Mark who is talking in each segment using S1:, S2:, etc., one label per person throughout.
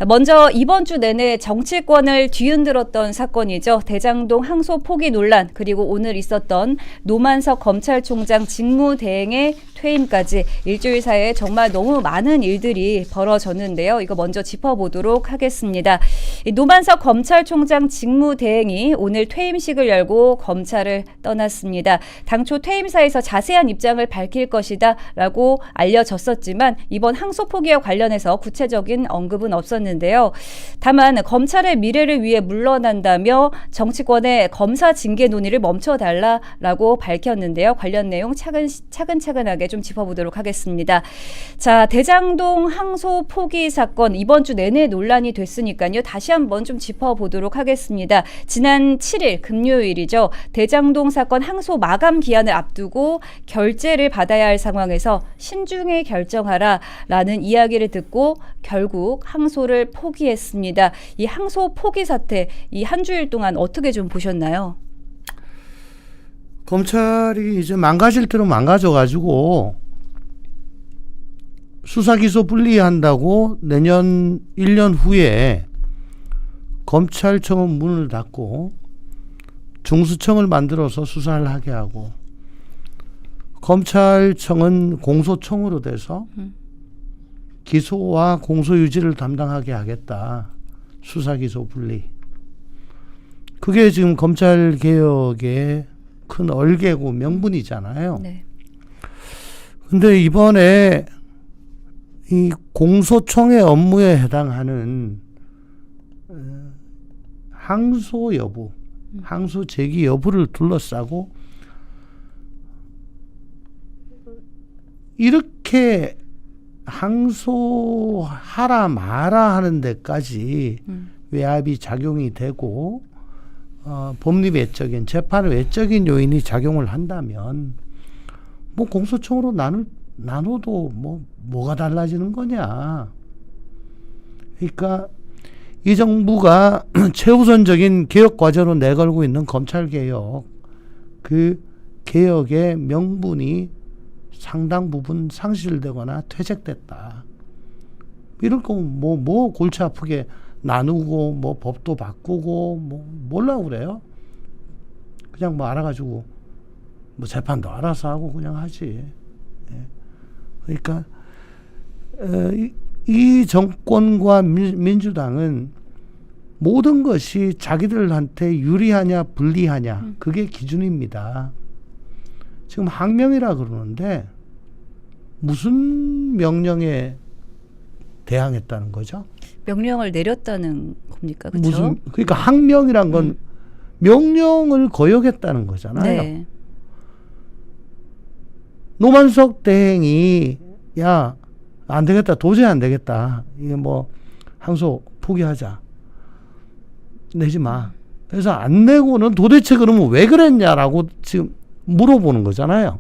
S1: 먼저 이번 주 내내 정치권을 뒤흔들었던 사건이죠. 대장동 항소 포기 논란, 그리고 오늘 있었던 노만석 검찰총장 직무대행의 퇴임까지 일주일 사이에 정말 너무 많은 일들이 벌어졌는데요. 이거 먼저 짚어보도록 하겠습니다. 노만석 검찰총장 직무대행이 오늘 퇴임식을 열고 검찰을 떠났습니다. 당초 퇴임사에서 자세한 입장을 밝힐 것이다 라고 알려졌었지만 이번 항소 포기와 관련해서 구체적인 언급은 없었는데요. 다만 검찰의 미래를 위해 물러난다며 정치권의 검사 징계 논의를 멈춰달라라고 밝혔는데요. 관련 내용 차근차근하게 좀 짚어보도록 하겠습니다. 자, 대장동 항소 포기 사건 이번 주 내내 논란이 됐으니까요. 다시 한번 좀 짚어보도록 하겠습니다. 지난 7일 금요일이죠. 대장동 사건 항소 마감 기한을 앞두고 결재를 받아야 할 상황에서 신중히 결정하라라는 이야기를 듣고 결국 항소를 포기했습니다. 이 항소 포기 사태 이 한 주일 동안 어떻게 좀 보셨나요?
S2: 검찰이 이제 망가질 대로 망가져가지고 수사기소 분리한다고 내년 1년 후에 검찰청은 문을 닫고 중수청을 만들어서 수사를 하게 하고 검찰청은 공소청으로 돼서 기소와 공소유지를 담당하게 하겠다. 수사기소 분리. 그게 지금 검찰개혁의 큰 얼개고 명분이잖아요.
S1: 네.
S2: 근데 이번에 이 공소청의 업무에 해당하는 항소 여부, 항소 제기 여부를 둘러싸고 이렇게 항소하라 마라 하는 데까지 외압이 작용이 되고 법리 외적인 재판 외적인 요인이 작용을 한다면 뭐 공소청으로 나눠도 뭐가 달라지는 거냐. 그러니까 이 정부가 최우선적인 개혁 과제로 내걸고 있는 검찰개혁, 그 개혁의 명분이 상당 부분 상실되거나 퇴색됐다. 이럴 거면 뭐 골치 아프게 나누고 뭐 법도 바꾸고 뭐라고 그래요? 그냥 뭐 알아가지고 뭐 재판도 알아서 하고 그냥 하지. 그러니까 이 정권과 민주당은 모든 것이 자기들한테 유리하냐 불리하냐 그게 기준입니다. 지금 항명이라 그러는데 무슨 명령에 대항했다는 거죠?
S1: 명령을 내렸다는 겁니까? 그렇죠?
S2: 그러니까 항명이란 건 명령을 거역했다는 거잖아요.
S1: 네.
S2: 노만석 대행이 야, 안 되겠다. 도저히 안 되겠다. 이게 뭐 항소 포기하자. 내지 마. 그래서 안 내고는 도대체 그러면 왜 그랬냐라고 지금 물어보는 거잖아요.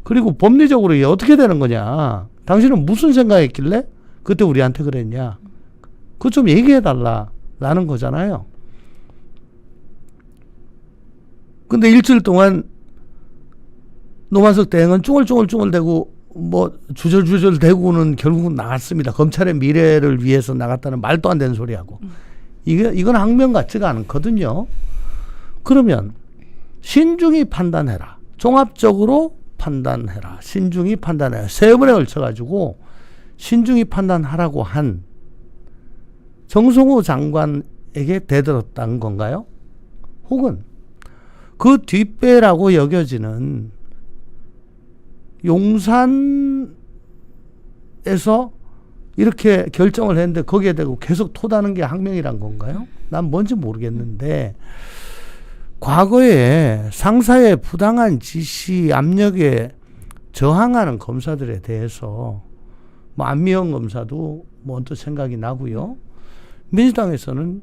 S2: 그리고 법리적으로 이게 어떻게 되는 거냐. 당신은 무슨 생각했길래 그때 우리한테 그랬냐. 그거 좀 얘기해달라라는 거잖아요. 근데 일주일 동안 노만석 대행은 쭈글쭈글쭈글대고 뭐 주절주절 대고는 결국은 나갔습니다. 검찰의 미래를 위해서 나갔다는 말도 안 되는 소리하고. 이건 항명 같지가 않거든요. 그러면 신중히 판단해라. 종합적으로 판단해라. 신중히 판단해라. 세 번에 걸쳐가지고 신중히 판단하라고 한 정성호 장관에게 대들었다는 건가요? 혹은 그 뒷배라고 여겨지는 용산에서 이렇게 결정을 했는데 거기에 대고 계속 토다는 게 항명이란 건가요? 난 뭔지 모르겠는데 과거에 상사의 부당한 지시 압력에 저항하는 검사들에 대해서 뭐 안미영 검사도 뭐 언뜻 생각이 나고요. 민주당에서는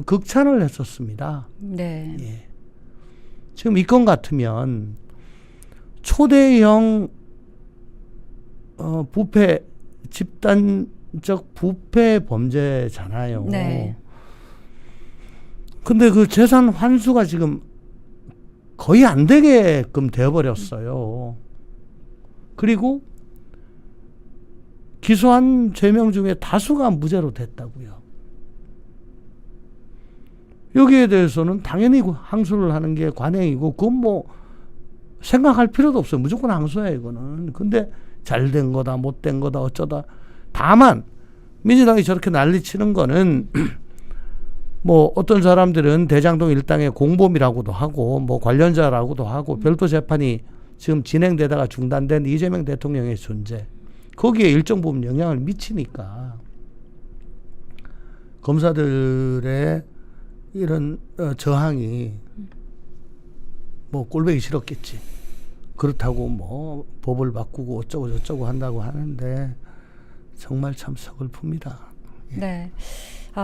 S2: 극찬을 했었습니다.
S1: 네.
S2: 예. 지금 이 건 같으면 초대형 부패 집단적 부패 범죄잖아요.
S1: 네.
S2: 근데 그 재산 환수가 지금 거의 안 되게끔 되어버렸어요. 그리고 기소한 죄명 중에 다수가 무죄로 됐다고요. 여기에 대해서는 당연히 항소를 하는 게 관행이고 그건 뭐 생각할 필요도 없어요. 무조건 항소야 이거는. 근데 잘된 거다 못된 거다 어쩌다. 다만 민주당이 저렇게 난리치는 거는 뭐 어떤 사람들은 대장동 일당의 공범이라고도 하고 뭐 관련자라고도 하고 별도 재판이 지금 진행되다가 중단된 이재명 대통령의 존재 거기에 일정 부분 영향을 미치니까 검사들의 이런 저항이 뭐 꼴보기 싫었겠지. 그렇다고 뭐 법을 바꾸고 어쩌고 저쩌고 한다고 하는데 정말 참 서글픕니다.
S1: 네.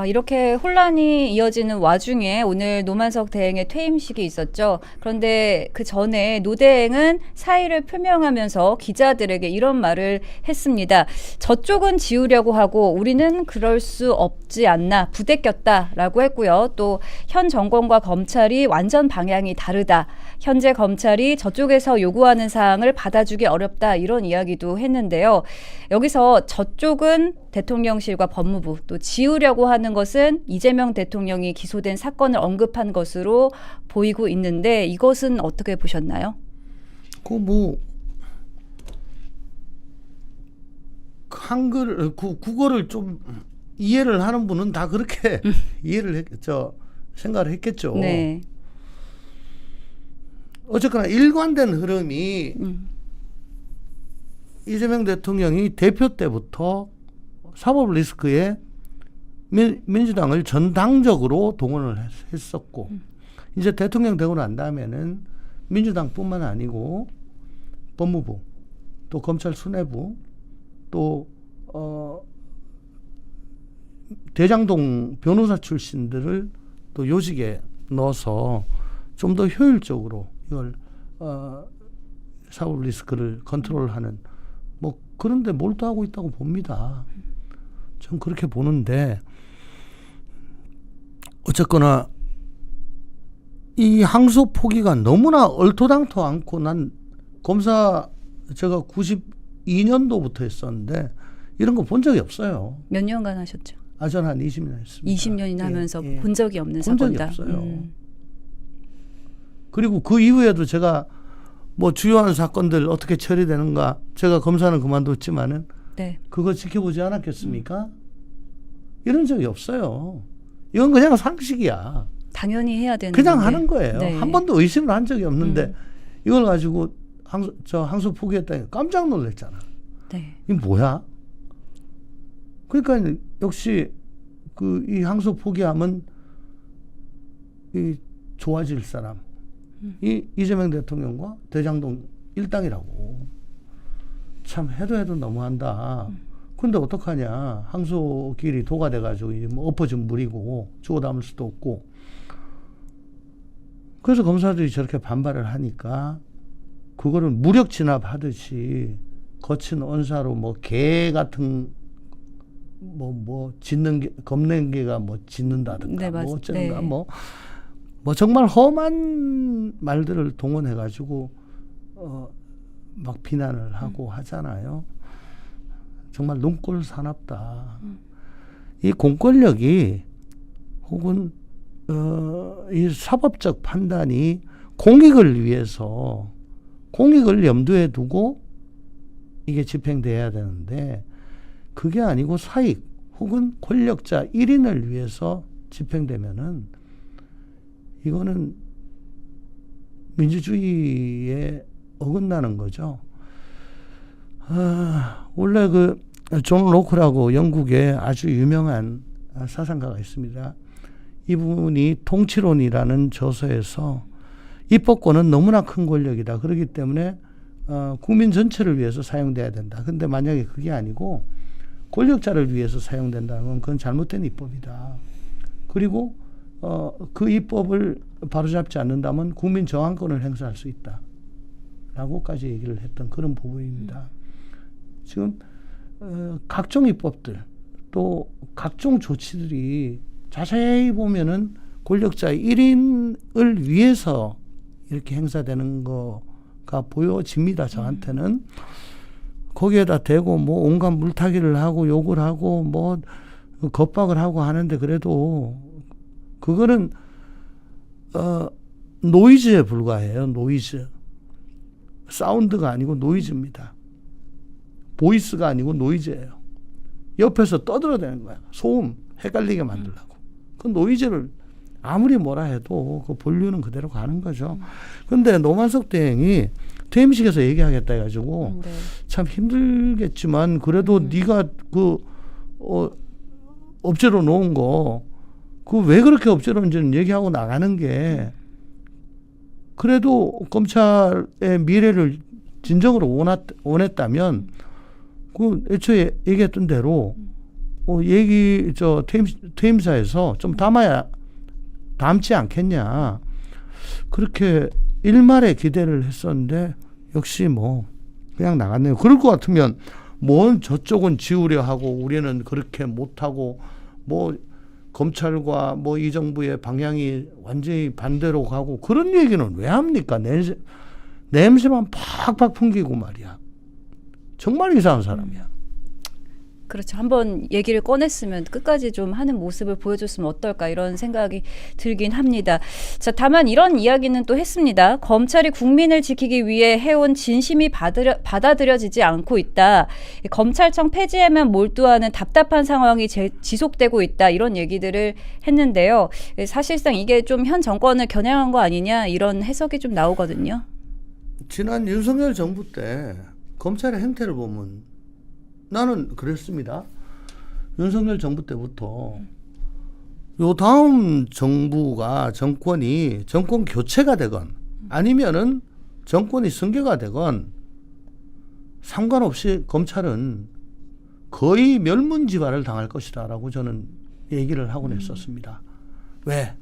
S1: 이렇게 혼란이 이어지는 와중에 오늘 노만석 대행의 퇴임식이 있었죠. 그런데 그 전에 노 대행은 사의를 표명하면서 기자들에게 이런 말을 했습니다. 저쪽은 지우려고 하고 우리는 그럴 수 없지 않나 부대꼈다라고 했고요. 또 현 정권과 검찰이 완전 방향이 다르다. 현재 검찰이 저쪽에서 요구하는 사항을 받아주기 어렵다. 이런 이야기도 했는데요. 여기서 저쪽은 대통령실과 법무부 또 지우려고 하는 것은 이재명 대통령이 기소된 사건을 언급한 것으로 보이고 있는데 이것은 어떻게 보셨나요?
S2: 국어를 좀 이해를 하는 분은 다 그렇게 생각을 했겠죠.
S1: 네.
S2: 어쨌거나 일관된 흐름이 이재명 대통령이 대표 때부터 사법 리스크에 민주당을 전당적으로 동원을 했었고 이제 대통령 되고 난 다음에는 민주당뿐만 아니고 법무부 또 검찰 수뇌부 또 대장동 변호사 출신들을 또 요직에 넣어서 좀 더 효율적으로 이걸 사법 리스크를 컨트롤하는 뭐 그런데 몰두하고 있다고 봅니다. 전 그렇게 보는데 어쨌거나 이 항소 포기가 너무나 얼토당토 않고 난 검사 제가 92년도부터 했었는데 이런 거 본 적이 없어요.
S1: 몇 년간 하셨죠?
S2: 전 한 20년 했습니다.
S1: 20년이나 하면서 본 적이 없는
S2: 본 적이
S1: 사건이다.
S2: 없어요. 그리고 그 이후에도 제가 뭐 주요한 사건들 어떻게 처리되는가 제가 검사는 그만뒀지만은
S1: 네.
S2: 그거 지켜보지 않았겠습니까? 이런 적이 없어요. 이건 그냥 상식이야.
S1: 당연히 해야 되는
S2: 그냥
S1: 건데.
S2: 하는 거예요.
S1: 네.
S2: 한 번도 의심을 한 적이 없는데 이걸 가지고 항소 포기했다니까 깜짝 놀랐잖아.
S1: 네.
S2: 이게 뭐야? 그러니까 역시 이 항소 포기하면 이 좋아질 사람 이 이재명 대통령과 대장동 일당이라고. 참 해도 너무한다. 근데 어떡하냐. 항소길이 도가 돼가지고 이제 뭐 엎어진 물이고 주워 담을 수도 없고. 그래서 검사들이 저렇게 반발을 하니까 그거를 무력 진압하듯이 거친 언사로 뭐 개 같은 뭐 짖는 개, 겁낸 개가 뭐 짖는다든가
S1: 네,
S2: 뭐 어쩌는가
S1: 네.
S2: 뭐 정말 험한 말들을 동원해가지고 막 비난을 하고 하잖아요. 정말 눈꼴 사납다. 이 공권력이 혹은 이 사법적 판단이 공익을 위해서 공익을 염두에 두고 이게 집행돼야 되는데 그게 아니고 사익 혹은 권력자 1인을 위해서 집행되면은 이거는 민주주의에 어긋나는 거죠. 원래 그 존 로크라고 영국의 아주 유명한 사상가가 있습니다. 이분이 통치론이라는 저서에서 입법권은 너무나 큰 권력이다. 그렇기 때문에 국민 전체를 위해서 사용돼야 된다. 근데 만약에 그게 아니고 권력자를 위해서 사용된다면 그건 잘못된 입법이다. 그리고 그 입법을 바로잡지 않는다면 국민 저항권을 행사할 수 있다. 라고까지 얘기를 했던 그런 부분입니다. 지금 각종 입법들 또 각종 조치들이 자세히 보면은 권력자 1인을 위해서 이렇게 행사되는 거가 보여집니다. 저한테는. 거기에다 대고 뭐 온갖 물타기를 하고 욕을 하고 뭐 겁박을 하고 하는데 그래도 그거는 노이즈에 불과해요. 노이즈. 사운드가 아니고 노이즈입니다. 보이스가 아니고 노이즈예요. 옆에서 떠들어대는 거야. 소음 헷갈리게 만들려고. 그 노이즈를 아무리 뭐라 해도 그 본류는 그대로 가는 거죠. 근데 노만석 대행이 퇴임식에서 얘기하겠다 해가지고
S1: 네.
S2: 참 힘들겠지만 그래도 네가 그 업체로 놓은 거 그 왜 그렇게 업체로인지는 얘기하고 나가는 게 그래도 검찰의 미래를 진정으로 원했다면 그 애초에 얘기했던 대로 퇴임사에서 좀 담지 않겠냐. 그렇게 일말의 기대를 했었는데 역시 뭐 그냥 나갔네요. 그럴 것 같으면 뭔 저쪽은 지우려 하고 우리는 그렇게 못하고 뭐 검찰과 뭐 이 정부의 방향이 완전히 반대로 가고 그런 얘기는 왜 합니까? 냄새만 팍팍 풍기고 말이야. 정말 이상한 사람이야.
S1: 그렇죠. 한번 얘기를 꺼냈으면 끝까지 좀 하는 모습을 보여줬으면 어떨까 이런 생각이 들긴 합니다. 자, 다만 이런 이야기는 또 했습니다. 검찰이 국민을 지키기 위해 해온 진심이 받아들여지지 않고 있다. 검찰청 폐지에만 몰두하는 답답한 상황이 지속되고 있다. 이런 얘기들을 했는데요. 사실상 이게 좀 현 정권을 겨냥한 거 아니냐 이런 해석이 좀 나오거든요.
S2: 지난 윤석열 정부 때 검찰의 행태를 보면 나는 그랬습니다. 윤석열 정부 때부터 요 다음 정권이 정권 교체가 되건 아니면은 정권이 승계가 되건 상관없이 검찰은 거의 멸문지발을 당할 것이다라고 저는 얘기를 하곤 했었습니다. 왜?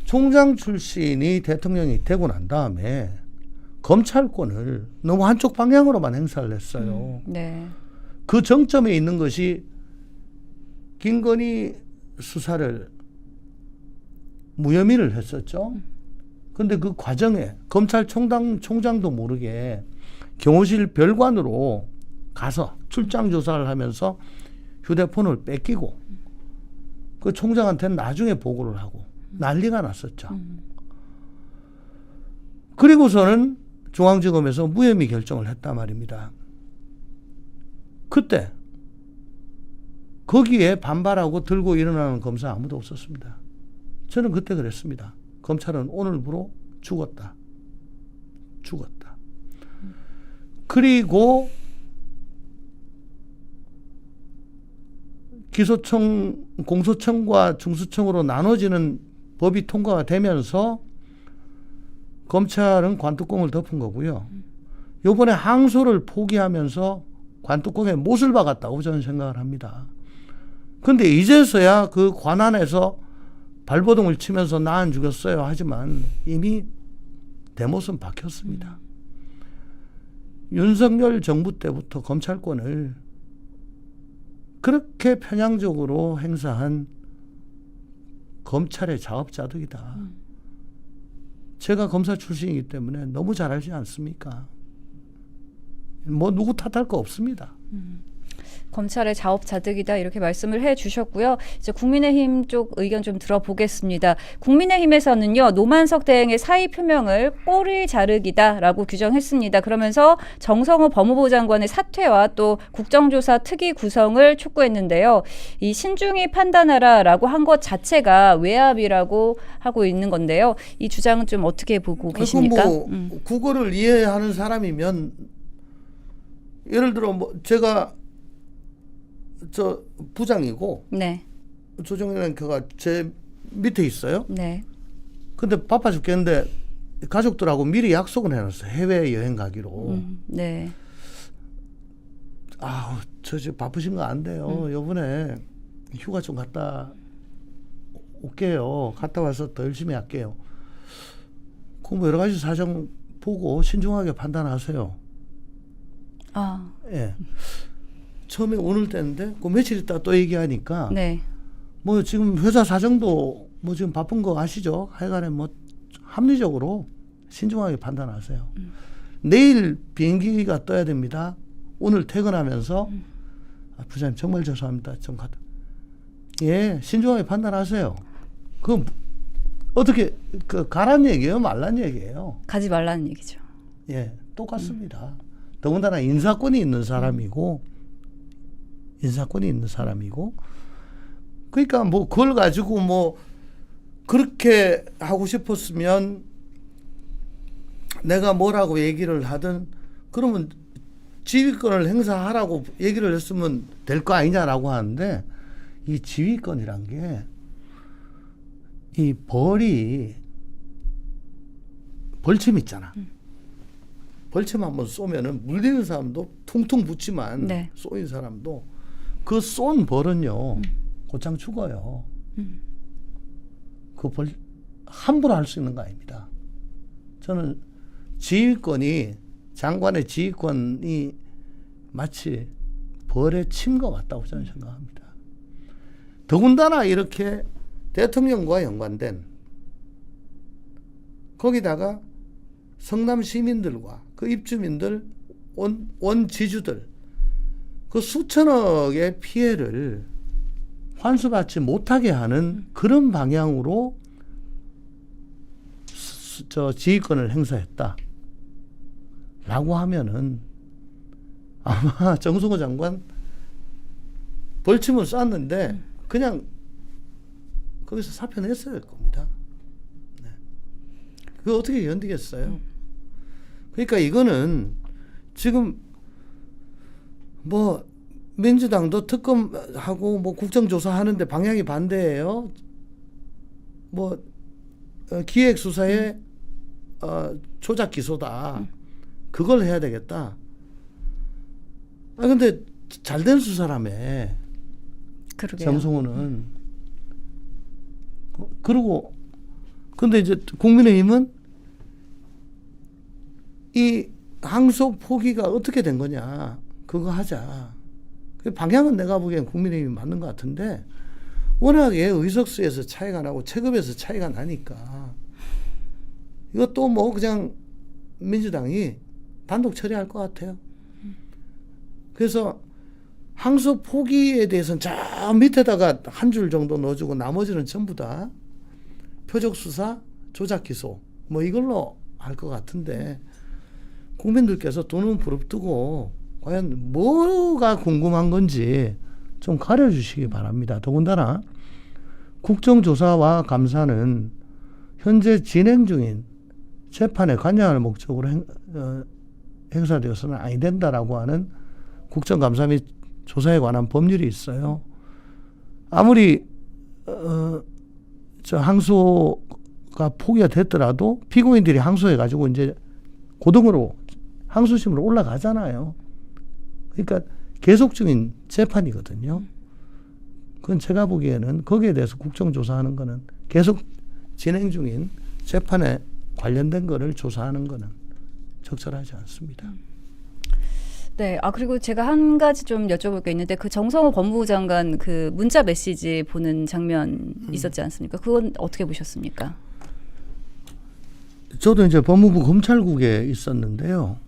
S2: 총장 출신이 대통령이 되고 난 다음에 검찰권을 너무 한쪽 방향으로만 행사를 했어요.
S1: 네.
S2: 그 정점에 있는 것이 김건희 수사를 무혐의를 했었죠. 그런데 그 과정에 검찰총장도 모르게 경호실 별관으로 가서 출장 조사를 하면서 휴대폰을 뺏기고 그 총장한테는 나중에 보고를 하고 난리가 났었죠. 그리고서는 중앙지검에서 무혐의 결정을 했단 말입니다. 그때 거기에 반발하고 들고 일어나는 검사 아무도 없었습니다. 저는 그때 그랬습니다. 검찰은 오늘부로 죽었다. 그리고 기소청, 공소청과 중수청으로 나눠지는 법이 통과가 되면서 검찰은 관뚜껑을 덮은 거고요. 이번에 항소를 포기하면서 관뚜껑에 못을 박았다고 저는 생각을 합니다. 근데 이제서야 그 관안에서 발버둥을 치면서 나 안 죽였어요 하지만 이미 대못은 박혔습니다. 윤석열 정부 때부터 검찰권을 그렇게 편향적으로 행사한 검찰의 자업자득이다. 제가 검사 출신이기 때문에 너무 잘 알지 않습니까? 뭐 누구 탓할 거 없습니다.
S1: 검찰의 자업자득이다 이렇게 말씀을 해주셨고요. 이제 국민의힘 쪽 의견 좀 들어보겠습니다. 국민의힘에서는요. 노만석 대행의 사의 표명을 꼬리 자르기다라고 규정했습니다. 그러면서 정성호 법무부 장관의 사퇴와 또 국정조사 특위 구성을 촉구했는데요. 이 신중히 판단하라라고 한 것 자체가 외압이라고 하고 있는 건데요. 이 주장은 좀 어떻게 보고 계십니까?
S2: 국어를 이해하는 사람이면 예를 들어 뭐 제가 저 부장이고
S1: 네.
S2: 조정현 앵커가 제 밑에 있어요.
S1: 네.
S2: 근데 바빠 죽겠는데 가족들하고 미리 약속을 해놨어요. 해외 여행 가기로.
S1: 네.
S2: 아, 저 지금 바쁘신 거 안 돼요. 요번에 휴가 좀 갔다 올게요. 갔다 와서 더 열심히 할게요. 그 뭐 여러 가지 사정 보고 신중하게 판단하세요.
S1: 아.
S2: 예. 처음에 오늘 때인데 그 며칠 있다 또 얘기하니까
S1: 네.
S2: 뭐 지금 회사 사정도 뭐 지금 바쁜 거 아시죠? 하여간에 뭐 합리적으로 신중하게 판단하세요. 내일 비행기가 떠야 됩니다. 오늘 퇴근하면서 부장님 정말 죄송합니다. 좀 가다. 예, 신중하게 판단하세요. 그 어떻게 가란 얘기예요, 말란 얘기예요.
S1: 가지 말라는 얘기죠.
S2: 예, 똑같습니다. 더군다나 인사권이 있는 사람이고 그러니까 뭐 그걸 가지고 뭐 그렇게 하고 싶었으면 내가 뭐라고 얘기를 하든 그러면 지휘권을 행사하라고 얘기를 했으면 될 거 아니냐라고 하는데 이 지휘권이란 게 이 벌침 있잖아. 벌침 한번 쏘면은 물리는 사람도 퉁퉁 붙지만
S1: 네.
S2: 쏘인 사람도 그 쏜 벌은요 곧장 죽어요. 그 벌 함부로 할 수 있는 거 아닙니다. 저는 지휘권이 장관의 지휘권이 마치 벌에 침과 같다고 저는 생각합니다. 더군다나 이렇게 대통령과 연관된 거기다가 성남 시민들과 그 입주민들 원 지주들 그 수천억의 피해를 환수받지 못하게 하는 그런 방향으로 지휘권을 행사했다 라고 하면은 아마 정성호 장관 벌침을 쐈는데 그냥 거기서 사표 냈어야 할 겁니다. 네. 그거 어떻게 견디겠어요? 그러니까 이거는 지금 뭐 민주당도 특검하고 뭐 국정조사 하는데 방향이 반대예요. 뭐 기획수사에 조작 기소다. 그걸 해야 되겠다. 아 근데 잘된 수사라며.
S1: 그러게요.
S2: 정성호는. 그리고 근데 이제 국민의힘은 이 항소 포기가 어떻게 된 거냐. 그거 하자. 그 방향은 내가 보기엔 국민의힘이 맞는 것 같은데 워낙에 의석수에서 차이가 나고 체급에서 차이가 나니까 이것도 뭐 그냥 민주당이 단독 처리할 것 같아요. 그래서 항소 포기에 대해서는 저 밑에다가 한 줄 정도 넣어주고 나머지는 전부 다 표적 수사, 조작 기소 뭐 이걸로 할 것 같은데 국민들께서 두 눈 부릅뜨고 과연 뭐가 궁금한 건지 좀 가려주시기 바랍니다. 더군다나 국정조사와 감사는 현재 진행 중인 재판에 관여할 목적으로 행사되어서는 아니 된다라고 하는 국정감사 및 조사에 관한 법률이 있어요. 아무리 저 항소가 포기가 됐더라도 피고인들이 항소해가지고 이제 고등으로 항소심으로 올라가잖아요. 그러니까 계속 중인 재판이거든요. 그건 제가 보기에는 거기에 대해서 국정조사하는 거는 계속 진행 중인 재판에 관련된 거를 조사하는 거는 적절하지 않습니다.
S1: 네. 아 그리고 제가 한 가지 좀 여쭤볼 게 있는데 그 정성호 법무부 장관 그 문자 메시지 보는 장면 있었지 않습니까? 그건 어떻게 보셨습니까?
S2: 저도 이제 법무부 검찰국에 있었는데요.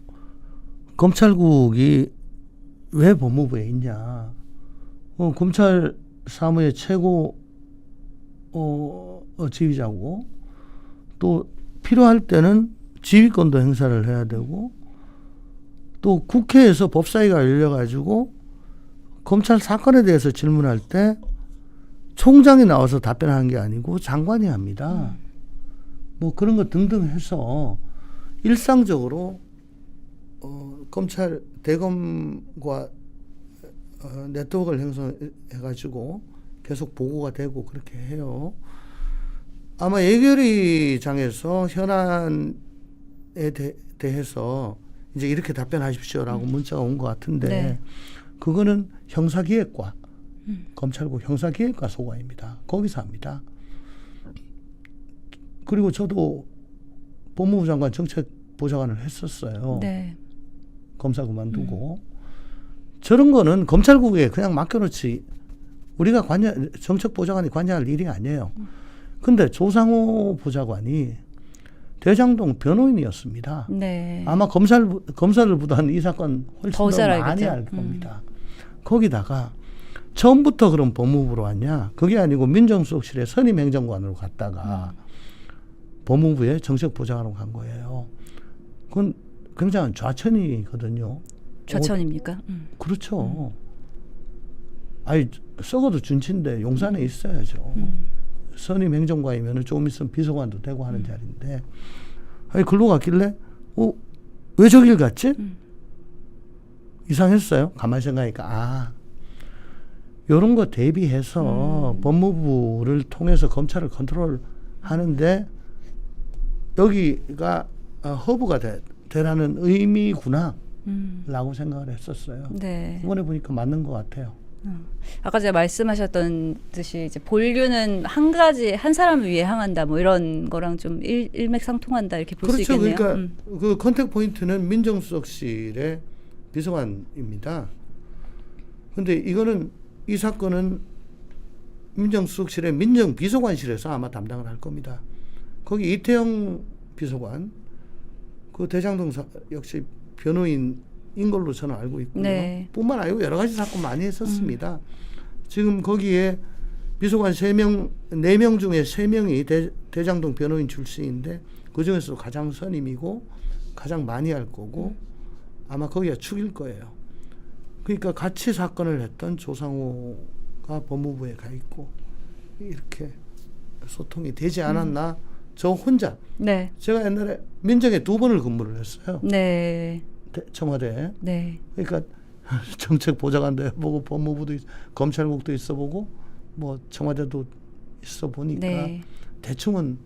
S2: 검찰국이 왜 법무부에 있냐? 검찰 사무의 최고 지휘자고 또 필요할 때는 지휘권도 행사를 해야 되고 또 국회에서 법사위가 열려가지고 검찰 사건에 대해서 질문할 때 총장이 나와서 답변하는 게 아니고 장관이 합니다. 뭐 그런 거 등등 해서 일상적으로 검찰 대검과 네트워크를 형성해가지고 계속 보고가 되고 그렇게 해요. 아마 예결위장에서 현안에 대해서 이제 이렇게 답변하십시오라고 문자가 온 것 같은데
S1: 네.
S2: 그거는 형사기획과 검찰국 형사기획과 소관입니다. 거기서 합니다. 그리고 저도 법무부 장관 정책보좌관을 했었어요.
S1: 네.
S2: 검사 그만두고 저런 거는 검찰국에 그냥 맡겨놓지 우리가 정책보좌관이 관여할 일이 아니에요. 근데 조상호 보좌관이 대장동 변호인이었습니다.
S1: 네.
S2: 아마 검사들보다는 이 사건 훨씬
S1: 더
S2: 더
S1: 잘
S2: 많이
S1: 알겠죠.
S2: 알 겁니다. 거기다가 처음부터 그럼 법무부로 왔냐? 그게 아니고 민정수석실에 선임 행정관으로 갔다가 법무부에 정책보좌관으로 간 거예요. 그건 굉장한 좌천이거든요.
S1: 좌천입니까?
S2: 그렇죠. 아니 썩어도 준치인데 용산에 있어야죠. 선임 행정관이면 조금 있으면 비서관도 되고 하는 자리인데 아니 글로 갔길래 왜 저길 갔지? 이상했어요. 가만히 생각하니까 이런 거 대비해서 법무부를 통해서 검찰을 컨트롤하는데 여기가 허브가 되라는 의미구나 라고 생각을 했었어요.
S1: 네.
S2: 이번에 보니까 맞는 것 같아요.
S1: 아까 제가 말씀하셨던 듯이 이제 본류는 한 사람을 위해 향한다 뭐 이런 거랑 좀 일맥상통한다 이렇게 볼 수
S2: 그렇죠.
S1: 있겠네요.
S2: 그러니까 그 컨택 포인트는 민정수석실의 비서관입니다. 근데 이거는 이 사건은 민정수석실의 민정비서관실에서 아마 담당을 할 겁니다. 거기 이태영 비서관 그 대장동 역시 변호인인 걸로 저는 알고 있고요.
S1: 네.
S2: 뿐만 아니고 여러 가지 사건 많이 했었습니다. 지금 거기에 비서관 4명 중에 3명이 대장동 변호인 출신인데 그 중에서 가장 선임이고 가장 많이 할 거고 아마 거기가 축일 거예요. 그러니까 같이 사건을 했던 조상호가 법무부에 가 있고 이렇게 소통이 되지 않았나. 저 혼자.
S1: 네.
S2: 제가 옛날에 민정에 2번을 근무를 했어요.
S1: 네.
S2: 청와대에.
S1: 네.
S2: 그러니까 정책보좌관도 해보고 법무부도 검찰국도 있어보고 뭐 청와대도 있어보니까
S1: 네.
S2: 대충은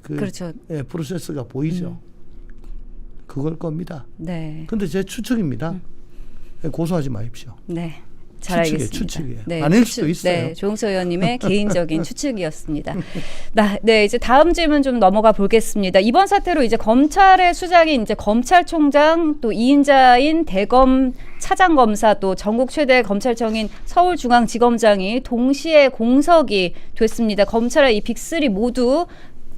S1: 그렇죠.
S2: 프로세스가 보이죠. 그걸 겁니다.
S1: 네.
S2: 근데 제 추측입니다. 고소하지 마십시오.
S1: 네. 잘 알겠습니다.
S2: 추측이에요.
S1: 네,
S2: 아닐 수도 있어요.
S1: 네, 조응서 의원님의 개인적인 추측이었습니다. 네, 이제 다음 질문 좀 넘어가 보겠습니다. 이번 사태로 이제 검찰의 수장이 이제 검찰총장 또 2인자인 대검 차장검사 또 전국 최대 검찰청인 서울중앙지검장이 동시에 공석이 됐습니다. 검찰의 이 빅3 모두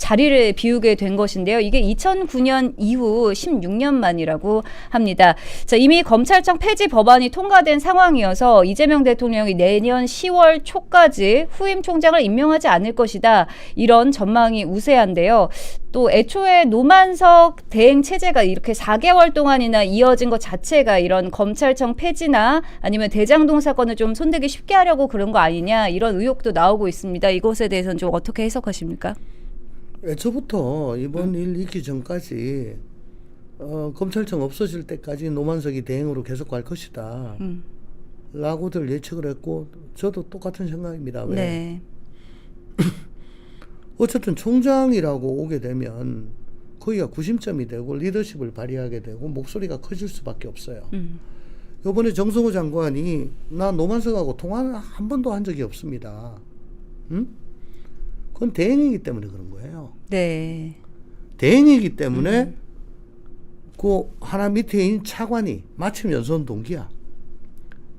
S1: 자리를 비우게 된 것인데요. 이게 2009년 이후 16년 만이라고 합니다. 자, 이미 검찰청 폐지 법안이 통과된 상황이어서 이재명 대통령이 내년 10월 초까지 후임 총장을 임명하지 않을 것이다. 이런 전망이 우세한데요. 또 애초에 노만석 대행 체제가 이렇게 4개월 동안이나 이어진 것 자체가 이런 검찰청 폐지나 아니면 대장동 사건을 좀 손대기 쉽게 하려고 그런 거 아니냐 이런 의혹도 나오고 있습니다. 이것에 대해서는 좀 어떻게 해석하십니까?
S2: 애초부터 이번 일 있기 전까지 검찰청 없어질 때까지 노만석이 대행으로 계속 갈 것이다 라고들 예측을 했고 저도 똑같은 생각입니다. 왜?
S1: 네.
S2: 어쨌든 총장이라고 오게 되면 거기가 구심점이 되고 리더십을 발휘하게 되고 목소리가 커질 수밖에 없어요. 이번에 정성호 장관이 나 노만석하고 통화는 한 번도 한 적이 없습니다. 응? 그건 대행이기 때문에 그런 거예요.
S1: 네.
S2: 대행이기 때문에 그 하나 밑에인 차관이 마침 연수원 동기야.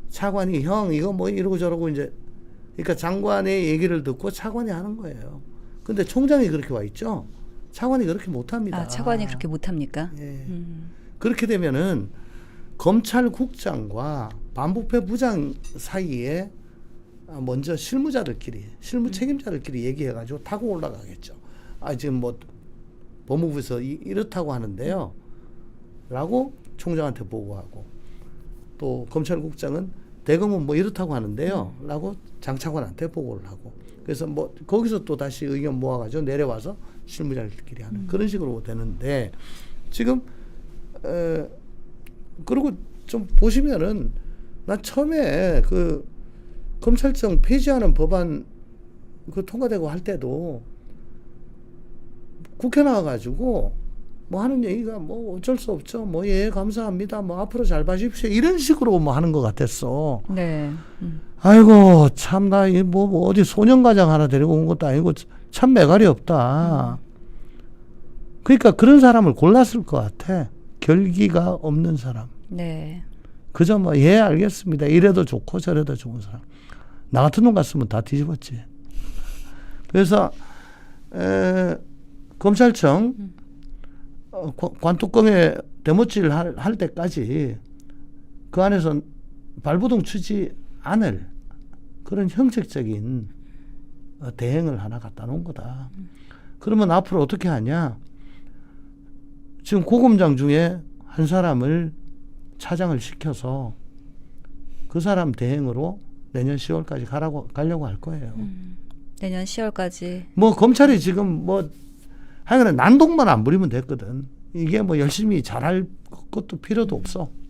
S2: 차관이 형 이거 뭐 이러고 저러고 이제 그러니까 장관의 얘기를 듣고 차관이 하는 거예요. 근데 총장이 그렇게 와 있죠. 차관이 그렇게 못합니다.
S1: 아, 차관이 그렇게 못합니까?
S2: 예. 그렇게 되면은 검찰국장과 반부패 부장 사이에 먼저 실무 책임자들끼리 얘기해가지고 타고 올라가겠죠. 지금 뭐 법무부에서 이렇다고 하는데요. 라고 총장한테 보고하고 또 검찰국장은 대검은 뭐 이렇다고 하는데요. 라고 장차관한테 보고를 하고 그래서 뭐 거기서 또 다시 의견 모아가지고 내려와서 실무자들끼리 하는 그런 식으로 되는데 지금 그리고 좀 보시면은 난 처음에 그 검찰청 폐지하는 법안 그 통과되고 할 때도 국회 나와가지고 뭐 하는 얘기가 뭐 어쩔 수 없죠. 뭐 예 감사합니다. 뭐 앞으로 잘 봐주십시오. 이런 식으로 뭐 하는 것 같았어.
S1: 네.
S2: 아이고 참나 뭐 어디 소년가장 하나 데리고 온 것도 아니고 참 매갈이 없다. 그러니까 그런 사람을 골랐을 것 같아. 결기가 없는 사람.
S1: 네.
S2: 그저 뭐 예 알겠습니다. 이래도 좋고 저래도 좋은 사람. 나 같은 놈 같으면 다 뒤집었지. 그래서 검찰청 관뚜껑에 대못질 할 때까지 그 안에서 발부동 치지 않을 그런 형식적인 대행을 하나 갖다 놓은 거다. 그러면 앞으로 어떻게 하냐? 지금 고검장 중에 한 사람을 차장을 시켜서 그 사람 대행으로 내년 10월까지 가려고 할 거예요.
S1: 내년 10월까지.
S2: 뭐 검찰이 지금 뭐 하여간 난동만 안 부리면 됐거든. 이게 뭐 열심히 잘할 것도 필요도 없어.